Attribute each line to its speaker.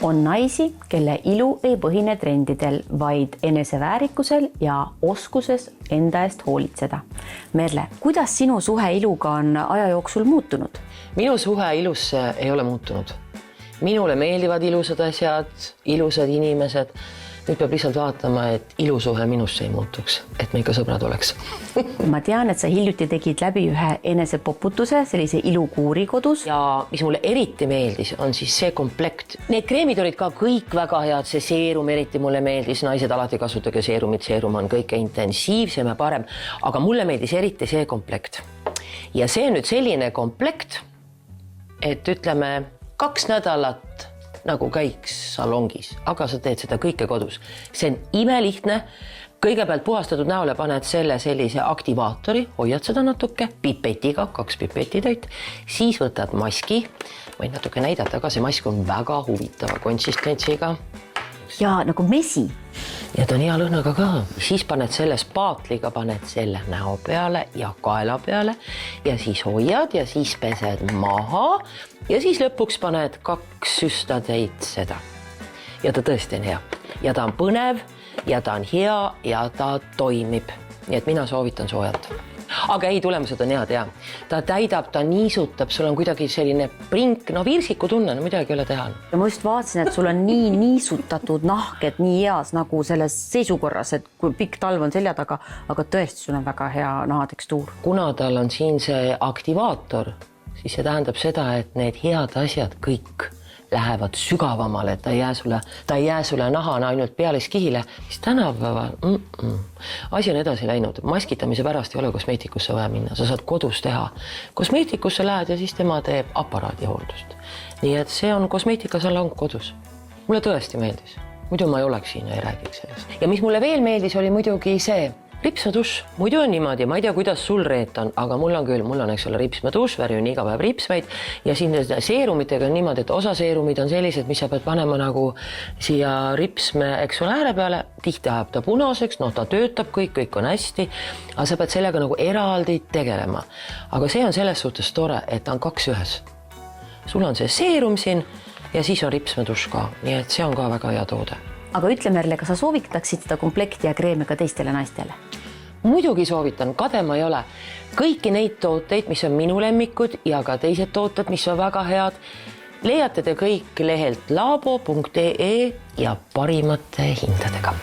Speaker 1: On naisi, kelle ilu ei põhine trendidel, vaid eneseväärikusel ja oskuses enda eest hoolitseda. Merle, kuidas sinu suhe iluga on aja jooksul muutunud?
Speaker 2: Minu suhe ilusse ei ole muutunud. Minule meeldivad ilusad asjad, ilusad inimesed. Nüüd peab lihtsalt vaatama, et ilusuhe minusse ei muutuks, et me ikka sõbrad oleks.
Speaker 1: Ma tean, et sa hiljuti tegid läbi ühe enesepoputuse, sellise ilukuuri kodus.
Speaker 2: Ja mis mulle eriti meeldis, on siis see komplekt. Need kreemid olid ka kõik väga head, see seerum eriti mulle meeldis. Naised alati kasutage seerumit, seerum on kõige intensiivsem ja parem. Aga mulle meeldis eriti see komplekt. Ja see on nüüd selline komplekt, et ütleme 2 nädalat nagu käiks salongis, aga sa teed seda kõike kodus. See on imelihtne. Kõigepealt puhastatud näole paned selle sellise aktivaatori, hoiad seda natuke pipetiga, 2 pipetitäit, siis võtad maski, võin natuke näidata, aga see mask on väga huvitava konsistentsiga.
Speaker 1: Ja nagu mesi.
Speaker 2: Ja ta on hea lõhnaga ka. Siis paned selle spaatliga, paned selle näo peale ja kaela peale ja siis hoiad ja siis pesed maha ja siis lõpuks paned 2 süstatäit seda. Ja ta tõesti on hea. Ja ta on põnev ja ta on hea ja ta toimib. Nii et mina soovitan soojalt. Aga ei, tulemused on head, ja. Ta täidab, ta niisutab, sul on kuidagi selline prink, no virsiku tunne, no midagi ei ole teha.
Speaker 1: Ja ma just vaatasin, et sul on nii niisutatud nahked nii heas nagu selles seisukorras, et kui pikk talv on selja taga, aga tõesti sul on väga hea nahatekstuur.
Speaker 2: Kuna tal on siin see aktivaator, siis see tähendab seda, et need head asjad kõik lähevad sügavamale, et ta ei jää sulle nahana ainult pealiskihile, siis tänapäeval asi on edasi läinud. Maskitamise pärast ei ole kosmeetikusse vaja minna, sa saad kodus teha. Kosmeetikusse lähed ja siis tema teeb aparaadihooldust. Nii et see on kosmeetikasalong kodus. Mulle tõesti meeldis. Muidu ma ei oleks siin ja ei räägiks sellest. Ja mis mulle veel meeldis, oli muidugi see ripsmeduš. Muidu on niimoodi, ma ei tea, kuidas sul Reet on, aga mul on küll, mul on eks ole ripsmeduš, värjun iga päev ripsmeid ja siin seerumitega on niimoodi, et osa seerumid on sellised, mis sa pead panema nagu siia ripsme, eks ole, ääre peale, tihti ajab ta punaseks, no ta töötab kõik on hästi, aga sa pead sellega nagu eraldi tegelema. Aga see on selles suhtes tore, et ta on 2 ühes. Sul on see seerum siin ja siis on ripsmeduš ka, nii et see on ka väga hea toode.
Speaker 1: Aga ütle Merle, kas sa soovitaksid seda komplekti ja kreemi ka teistele naistele?
Speaker 2: Muidugi soovitan, kadema ei ole. Kõiki neid tooteid, mis on minu lemmikud ja ka teised tooted, mis on väga head, leiate te kõik lehelt labo.ee ja parimate hindadega.